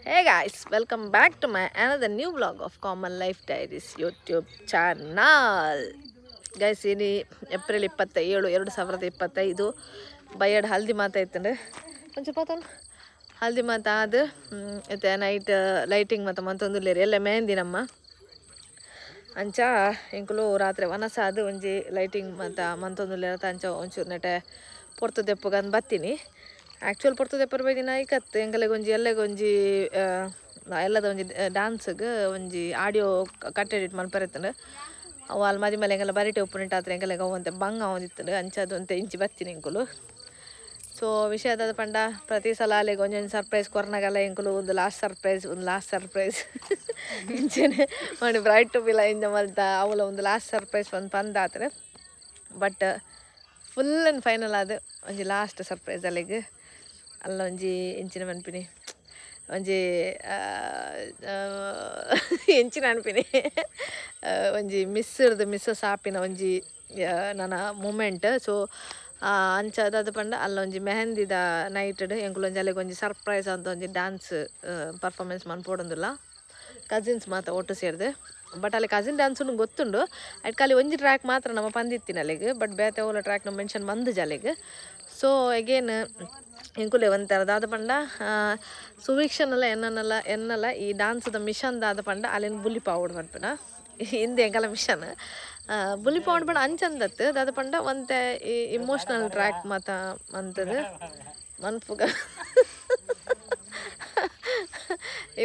Hey guys, welcome back to my another new vlog of Common Life Diaries YouTube channel. Guys, ini April 27, 2025 ಬೈಯಡ್ ಹಲ್ದಿ ಮಾತಾಯ್ತಂದ್ರೆ ಒಂಚೂರು ಪಾತೋಣ ಹಲ್ದಿ ಮಾತಾದ ಮತ್ತು night lighting ಮತ್ತು ಮಂತೊಂದುಲ್ಲೇರಿ ಎಲ್ಲ ಮೆಹಂದಿ ನಮ್ಮ ಅಂಚ ಎಂಕುಲು ರಾತ್ರಿ ವನಸಾದ ಒಂಜಿ ಲೈಟಿಂಗ್ ಮತ್ತು ಮಂತೊಂದುಲ್ಲೇರ ಅಂಚ ಒಂಚೂರು ನೆಟೆ ಪೊರ್ತು ದೆಪ್ಪಗಂದು ಬತ್ತೀನಿ ಆ್ಯಕ್ಚುಲ್ ಪೊರ್ತು ದೆಪ್ಪರ ಬೈದಿನ ಐಕತ್ತು ಎಂಕಲೆಗೊಂಜಿ ಎಲ್ಲಗೊಂಜಿ ಎಲ್ಲದ ಒಂಜಿ ಡ್ಯಾನ್ಸ್ಗೆ ಒಂಜಿ ಆಡಿಯೋ ಕಟ್ ಎಡಿಟ್ ಮಲ್ಪರಿತ್ತಂಡು ಅವು ಅಲ್ಲಿ ಮದಿ ಮೇಲೆ ಎಂಗೆಲ್ಲ ಬರಿಟೆ ಉಪ್ಪುನಿಟ್ಟು ಆದ್ರೆ ಎಂಗೆಲ್ಲ ಅವಂತೆ ಬಂಗ ಒಂದಿತ್ತು ಅಂಚದು ಅಂತ ಇಂಚಿ ಬತ್ತೀನಿ ಎಂಕುಲು ಸೊ ವಿಷಯ ಅದಾದ ಪಂಡ ಪ್ರತಿ ಸಲ ಅಲ್ಲಿಗೆ ಒಂದೊಂದು ಸರ್ಪ್ರೈಸ್ ಕೊರ್ನಾಗೆಲ್ಲ ಎಂಕುಲು ಒಂದು ಲಾಸ್ಟ್ ಸರ್ಪ್ರೈಸ್ ಇಂಚೆನೆ ಮಾಡಿ ಬ್ರೈಟ್ ಟು ಬಿಲ ಇಂದ ಮಲ್ತ ಅವಳ ಒಂದು ಲಾಸ್ಟ್ ಸರ್ಪ್ರೈಸ್ ಒಂದು ಪಂದಾತ್ರೆ ಬಟ್ ಫುಲ್ ಆ್ಯಂಡ್ ಫೈನಲ್ ಆದ ಒಂಜಿ ಲಾಸ್ಟ್ ಸರ್ಪ್ರೈಸ್ ಅಲ್ಲಿಗೆ ಅಲ್ಲ ಒಂಜಿ ಇಂಚಿನ ನೆನಪಿನಿ ಒಂಜಿ ಎಂಚಿನ ನೆನಪಿನಿ ಒಂಜಿ ಮಿಸ್ ಸಾಪಿನ ಒಂಜಿ ನನ್ನ ಮೂಮೆಂಟ್ ಸೊ ಅಂಚದಾದ ಪಂಡ ಅಲ್ಲೊಂಜಿ ಮೆಹಂದಿದ ನೈಟ್ ಎಂಕುಲೊಂಜಿ ಅಲ್ಲಿಗೆ ಒಂಜಿ ಸರ್ಪ್ರೈಸ್ ಅಂತ ಒಂಜಿ ಡ್ಯಾನ್ಸ್ ಪರ್ಫಾರ್ಮೆನ್ಸ್ ಮನ್ಪೋಡೊಂದುಲ್ಲ ಕಸಿನ್ಸ್ ಮಾತ್ರ ಒಟ್ಟು ಸೇರಿದೆ ಬಟ್ ಅಲ್ಲಿ ಕಸಿನ್ ಡ್ಯಾನ್ಸು ಗೊತ್ತುಂಡು ಅಟ್ ಖಾಲಿ ಒಂಜಿ ಟ್ರ್ಯಾಕ್ ಮಾತ್ರ ನಮ್ಮ ಪಂದಿತ್ತಿನ ಅಲ್ಲಿಗೆ ಬಟ್ ಬೇತೆ ಓಲ ಟ್ರ್ಯಾಕ್ ನಮ್ಮ ಮೆನ್ಷನ್ ಬಂದು ಅಲ್ಲಿಗೆ ಸೊ ಅಗೇನ್ ಎಂಕುಲೆ ಒಂಥರದಾದ ಪಂಡ ಸುವೀಕ್ಷಣೆಲ್ಲ ಎನ್ನಲ್ಲ ಈ ಡ್ಯಾನ್ಸ್ದ ಮಿಷನ್ದಾದ ಪಂಡ ಅಲ್ಲಿನ ಬುಲಿ ಪಾವಡ್ ಮಾಡ್ಬೇಡ ಹಿಂದೆ ಎಂಕಲ ಮಿಷನ್ ಬುಲಿ ಪಾವಡ್ ಪಂಡ ಅಂಚಂದತ್ತು ಅದಾದ ಪಂಡ ಒಂತೆ ಈ ಇಮೋಷ್ನಲ್ ಟ್ರ್ಯಾಕ್ ಮಾತ ಅಂತದು ಮನ್ಪುಗ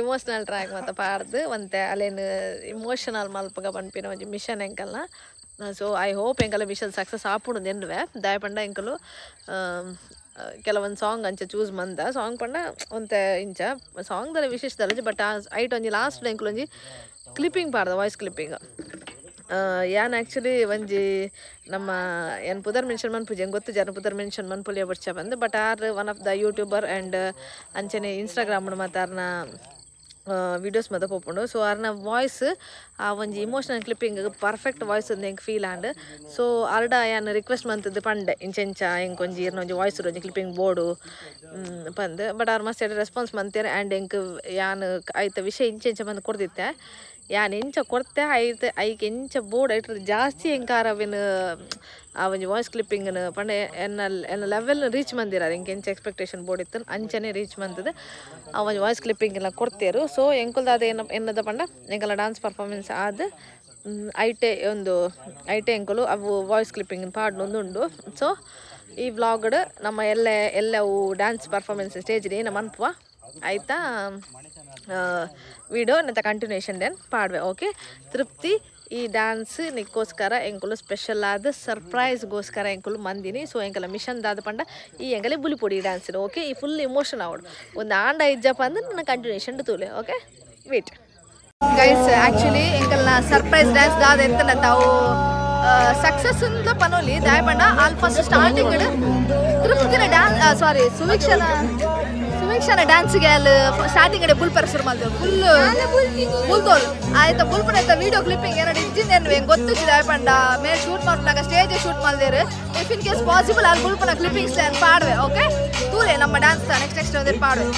ಇಮೋಷ್ನಲ್ ಟ್ರ್ಯಾಕ್ ಮತ್ತು ಪಾಡ್ದು ಒಂತೆ ಅಲ್ಲೇನು ಇಮೋಷನಲ್ ಮಲ್ಪಗ ಪನ್ಪಿನ ಒಂಜಿ ಮಿಷನ್ ಎಂಕಲ್ನ ಸೊ ಐ ಹೋಪ್ ಎಂಕಲ ಮಿಷನ್ ಸಕ್ಸಸ್ ಆಪುಡು ಎನ್ನುವೆ ದಾಯ ಪಂಡ ಎಂಕಲು ಕೆಲವೊಂದು ಸಾಂಗ್ ಅಂಚೆ ಚೂಸ್ ಮಂದ ಸಾಂಗ್ ಪಂಡ ಒಂತೆ ಇಂಚ ಸಾಂಗ್ದಲ್ಲ ವಿಶೇಷದಲ್ಲ ಬಟ್ ಐಟ್ ಒಂಜಿ ಲಾಸ್ಟ್ ಎಂಕಲು ಒಂಜಿ ಕ್ಲಿಪ್ಪಿಂಗ್ ಪಾಡ್ದ ವಾಯ್ಸ್ ಕ್ಲಿಪ್ಪಿಂಗ್ ಯಾನ್ ಆ್ಯಕ್ಚುಲಿ ಒಂಜಿ ನಮ್ಮ ಏನು ಪುದರ್ ಮೆನ್ಷನ್ ಮನ್ಪುಜಿ ಗೊತ್ತು ಜನ ಪುದರ್ ಮೆನ್ಷನ್ ಮನ್ಪುಲಿಯ ಬರ್ಚ ಬಂದು but are one of the YouTuber and ಅಂಚನೆ ಇನ್ಸ್ಟಾಗ್ರಾಮ್ ಮತ್ತು ಆರ್ನ ವೀಡಿಯೋಸ್ ಮತ ಪೋಪುಂಡು ಸೊ ಆರ್ನ ವಾಯ್ಸ್ ಆ ಒಂಜಿ ಇಮೋಷನಲ್ ಕ್ಲಿಪ್ಪಿಂಗ್ ಪರ್ಫೆಕ್ಟ್ ವಾಯ್ಸ್ ಒಂದು ಹೆಂಗೆ ಫೀಲ್ ಆಂಡ್ ಸೊ ಆರ್ಡ ಯಾನ್ ರಿಕ್ವೆಸ್ಟ್ ಮಂತದ್ದು ಪಂಡೆ ಇಂಚೆಂಚ ಹೆಂಗೆ ಒಂಜಿ ಒಂಜಿ ವಾಯ್ಸ್ ಒಂಜಿ ಕ್ಲಿಪ್ಪಿಂಗ್ ಬೋರ್ಡು ಪಂದು ಬಟ್ ಅವ್ರು ಮಸ್ತ್ ರೆಸ್ಪಾನ್ಸ್ ಮಂತೇನೆ ಆ್ಯಂಡ್ ಹೆಂಗೆ ಯಾನ್ ಆಯ್ತು ವಿಷಯ ಇಂಚೆಂಚ ಬಂದು ಕೊಡ್ದಿತ್ತೆ ಯಾನ್ ಎಂಚ ಕೊಡ್ತೆ ಆಯ್ತು ಐಕೆ ಎಂಚ ಬೋರ್ಡ್ ಐಟ್ರ ಜಾಸ್ತಿ ಎಂಕಾರವಿನ ಆ ಒಂಜಿ ವಾಯ್ಸ್ ಕ್ಲಿಪ್ಪಿಂಗ್ನ ಪಂಡೆ ಎನ್ನ ಲೆವೆಲ್ ರೀಚ್ ಮಂದಿರ ಎಂಗೆ ಎಂಚ ಎಕ್ಸ್ಪೆಕ್ಟೇಷನ್ ಬೋರ್ಡ್ ಇತ್ತು ಅಂಚನೆ ರೀಚ್ ಮಂತದ್ದು ಆ ಒಂಜಿ ವಾಯ್ಸ್ ಕ್ಲಿಪ್ಪಿಂಗ್ ಎಲ್ಲ ಕೊಡ್ತೇರು ಸೊ ಎಂಕಲ್ದಾದ ಎನ್ನದ ಪಂಡ ಎಂಕಲ್ಲ ಡ್ಯಾನ್ಸ್ ಪರ್ಫಾರ್ಮೆನ್ಸ್ ಆದ ಐಟೆ ಎಂಕಲು ಅವು ವಾಯ್ಸ್ ಕ್ಲಿಪ್ಪಿಂಗ್ ಪಾಡ್ನೊಂದುಂಡು ಸೊ ಈ ವ್ಲಾಗ್ಡ್ ನಮ್ಮ ಎಲ್ಲವೂ ಡ್ಯಾನ್ಸ್ ಪರ್ಫಾರ್ಮೆನ್ಸ್ ಸ್ಟೇಜ್ಗೆ ಏನು ಮನ್ಪುವ ಆಯಿತಾ ವಿಡಿಯೋ ನೆತ್ತ ಕಂಟಿನ್ಯೂಷನ್ ದೆನ್ ಪಾಡ್ವೆ ಓಕೆ ತೃಪ್ತಿ ಈ ಡ್ಯಾನ್ಸ್ ನಿಕ್ಕೋಸ್ಕರ ಎಂಕುಲು ಸ್ಪೆಷಲ್ ಆದ ಸರ್ಪ್ರೈಸ್ಗೋಸ್ಕರ ಎಂಕುಲು ಮಂದಿನಿ ಸೊ ಎಂಕಲ ಮಿಷನ್ದಾದ ಪಂಡ ಈ ಎಂಕಲೆ ಬುಲಿಪೊಡಿ ಡ್ಯಾನ್ಸ್ ಓಕೆ ಈ ಫುಲ್ ಇಮೋಷನ್ ಆವಡು ಒಂದು ಆಂಡ ಇಜ್ಜಪ್ಪ ಅಂದ್ರೆ ನನ್ನ ಕಂಟಿನ್ಯೂಷನ್ ತೂಲೆ ಓಕೆ ವೇಟ್ ಗೈಸ್ ಆ್ಯಕ್ಚುಲಿ ಎಂಕಲ್ನ ಸರ್ಪ್ರೈಸ್ ಡ್ಯಾನ್ಸ್ ದಾದ ಎಂತ ತಾವು ಸಕ್ಸಸ್ ಅಂತ ಪನೋಲಿ ದಾಯ ಪಂಡ ಆಲ್ ಫಸ್ಟ್ ಸ್ಟಾರ್ಟಿಂಗ್ ತೃಪ್ತಿನ ಡ್ಯಾನ್ಸ್ ಸುವೀಕ್ಷಣ ಡ್ಯಾನ್ಸ್ಗೆ ಅಲ್ಲಿ ಸ್ಟಾರ್ಟಿಂಗ್ ಬುಲ್ಪರ ಶುರು ಮಾಡಿದ್ರು ಬುಲ್ದೋಳು ಆಯ್ತಾ ಬುಲ್ಪನ ಆಯ್ತಾ ವಿಡಿಯೋ ಕ್ಲಿಪ್ಪಿಂಗ್ ಎರಡು ಇಜ್ಜಿಂದೇನು ಹೆಂಗೆ ಗೊತ್ತಿದ್ದು ಆಯ್ಪಂಡ ಮೇಲೆ ಶೂಟ್ ಮಾಡ್ಕೊಂಡಾಗ ಸ್ಟೇಜೇ ಶೂಟ್ ಮಾಡಿದೇರು ಇಫ್ ಇನ್ ಕೇಸ್ ಪಾಸಿಬಲ್ ಅಲ್ಲಿ ಬುಲ್ಪನ ಕ್ಲಿಪ್ಪಿಂಗ್ಸ್ ಪಾಡುವೆ ಓಕೆ ತೂಲೆ ನಮ್ಮ ಡ್ಯಾನ್ಸ್ ನೆಕ್ಸ್ಟ್ ಒಂದೇ ಪಾಡುವೆ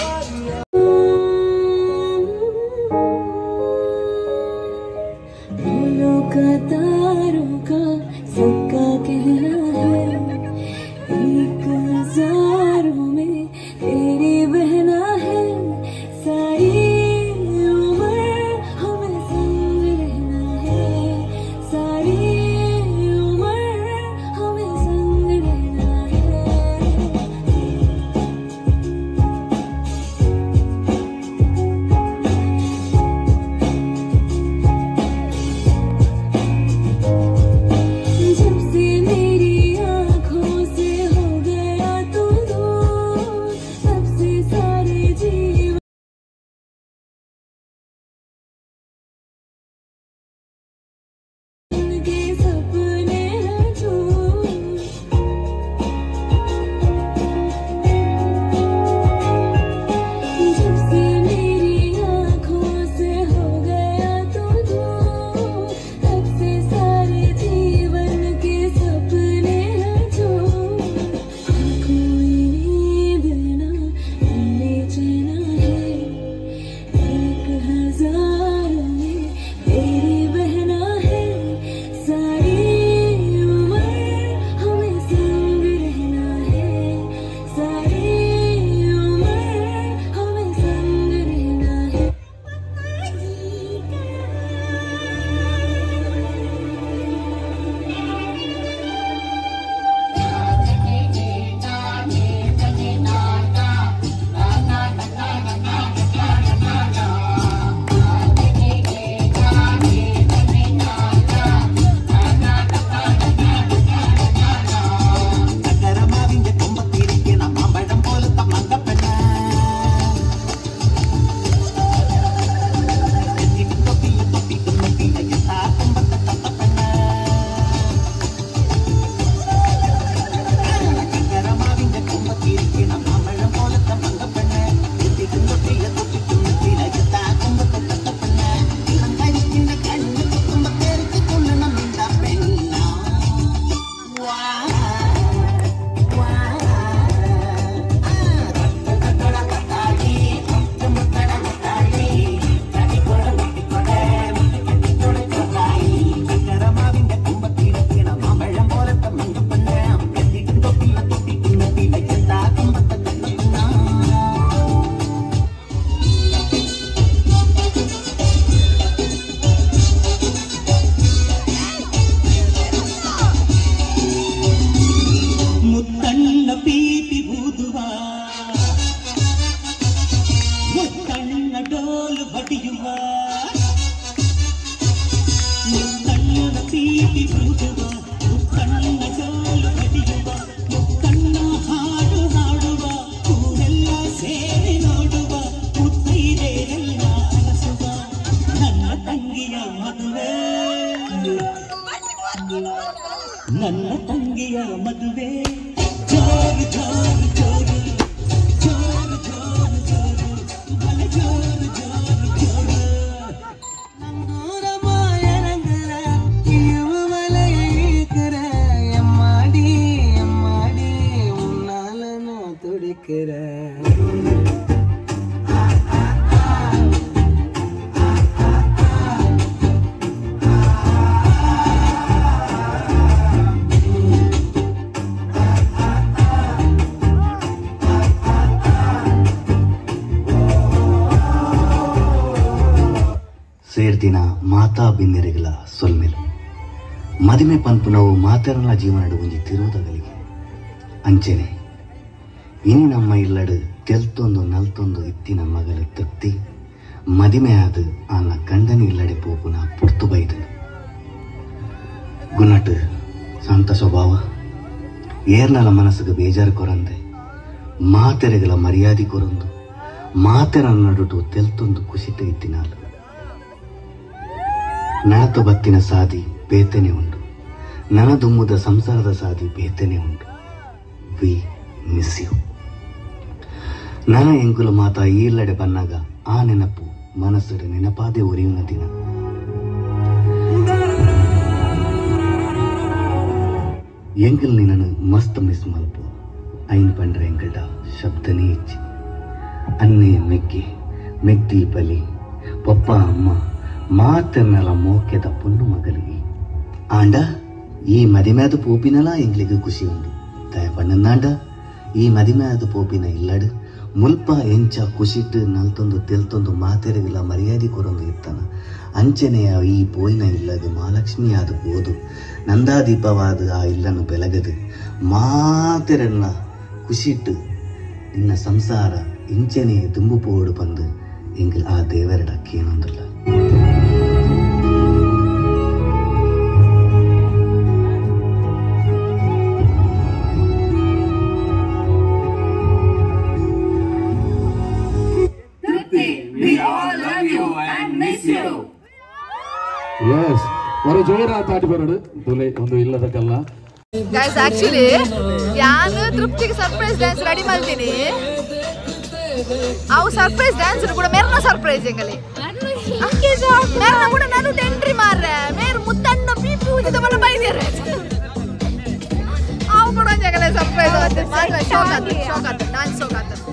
ಕಡಿಯುವ ಮುಕ್ಕಣ್ಣನ ಪ್ರೀತಿ ಕೂಡುವ ಮುಕ್ಕಣ್ಣ ಜೋಲು ಕಡಿಯುವ ಮುಕ್ಕಣ್ಣ ಹಾಡು ಹಾಡುವ ಊರೆಲ್ಲ ಸೇರಿ ನೋಡುವ ಮುತ್ತೈದೆಯರೆಲ್ಲ ಅರಸುವ ನನ್ನ ತಂಗಿಯ ಮದುವೆ ನನ್ನ ತಂಗಿಯ ಮದುವೆ ಜೋರು ಜೋರು ಜೋರು ಜೋರು ಜೋರು ಜೋರು ಬಲೆ ಜೋರು ಜೋರು ಜೋರು ನನ್ನೂರ ಮಾಯರಂಗರ ಇವ ಮಲೈಕರ ಎಮ್ಮಾಡಿ ಎಮ್ಮಾಡಿ ಉನ್ನಾಲನು ತುಡಿಕರ ಸೇರ್ದಿನ ಮಾತಾ ಬಿನ್ನೆರೆಗಳ ಸೊಲ್ಮೆಲು ಮದಿಮೆ ಪಂಪು ನಾವು ಮಾತೆರಲ ಜೀವನಡು ಒಂಜಿ ತಿರುವುದಗಲಿಗೆ ಅಂಚೆನೆ ಇನಿ ನಮ್ಮ ಇಲ್ಲಡು ತೆಲ್ತೊಂದು ನಲ್ತೊಂದು ಇತ್ತಿನ ಮಗಲ ತೃಪ್ತಿ ಮದಿಮೆ ಆದು ಆನ ಗಂಡನ ಇಲ್ಲಡೆ ಪೋಪುನ ಪುರ್ತು ಬೈದನು ಗುನ್ನಟ್ಟು ಶಾಂತ ಸ್ವಭಾವ ಏರ್ನಲ ಮನಸ್ಸಿಗೆ ಬೇಜಾರು ಕೊರಂದೆ ಮಾತೆರೆಗಳ ಮರ್ಯಾದೆ ಕೊರಂದು ಮಾತೆರ ನಡುಟು ತೆಲ್ತೊಂದು ಕುಸಿತ ಇತ್ತಿನಾಲು ನಳತು ಬತ್ತಿನ ಸಾದಿ ಬೇತನೆ ಉಂಟು ನನದುಮ್ಮುದ ಸಂಸಾರದ ಸಾದಿ ಬೇತನೆ ಉಂಟು ವಿ ಮಿಸ್ ಯು ನನ ಎಂಕುಲು ಮಾತ ಈಲ್ಲಡೆ ಬನ್ನಾಗ ಆ ನೆನಪು ಮನಸ್ಸು ನೆನಪಾದೆ ಉರಿಯುವ ದಿನ ಎಂಕಲ್ ನಿನ್ನನ್ನು ಮಸ್ತ್ ಮಿಸ್ ಮಲ್ಪು ಐನ್ ಪಂಡ್ರೆ ಎಂಕಲ್ಡ ಶಬ್ದನೇ ಇಚ್ಚಿ ಅನ್ನೆ ಮೆಕ್ಕಿ ಮೆಗ್ದಿ ಬಲಿ ಪಪ್ಪ ಅಮ್ಮ ಮಾತನ್ನಲ ಮೋಕೆದ ಪೊಣ್ಣು ಮಗಲಿಗೆ ಆಂಡ ಈ ಮದಿಮೆದ ಪೋಪಿನಲ ಎಂಗ್ಲಿಗೆ ಖುಷಿ ಉಂಡು ದಯಪಣ್ಣನಾಂಡ ಈ ಮದಿಮೆದ ಪೋಪಿನ ಇಲ್ಲಡು ಮುಲ್ಪ ಎಂಚ ಖುಷಿಟ್ಟು ನಲ್ತೊಂದು ತೆಲ್ತೊಂದು ಮಾತೆರೆಗಳ ಮರ್ಯಾದೆ ಕೊರೊಂದು ಇತ್ತನ ಅಂಚನೆಯ ಈ ಪೋಯಿನ ಇಲ್ಲದು ಮಹಾಲಕ್ಷ್ಮಿ ಆದ ಬೋದು ನಂದಾದೀಪವಾದ ಆ ಇಲ್ಲನ್ನು ಬೆಳಗದು ಮಾತೆರೆಲ್ಲ ಖುಷಿಟ್ಟು ನಿನ್ನ ಸಂಸಾರ ಇಂಚನೆ ತುಂಬು ಪೋಡು ಬಂದು ಎಂಗಿಲ್ ಆ ದೇವರಡಕ್ಕೇನೊಂದಿಲ್ಲ Yes, one joyra taati baradu dole ondu illadakalla. Guys, actually, yaanu Truptiki surprise dance ready maltini. Avu surprise dance kuda merna surprise engali. Merna kuda nanu entry marre. Mer muttanna pipu ida mana baidere. Avu kuda jagale surprise avattu. Matra shock aatu dance shock aatu.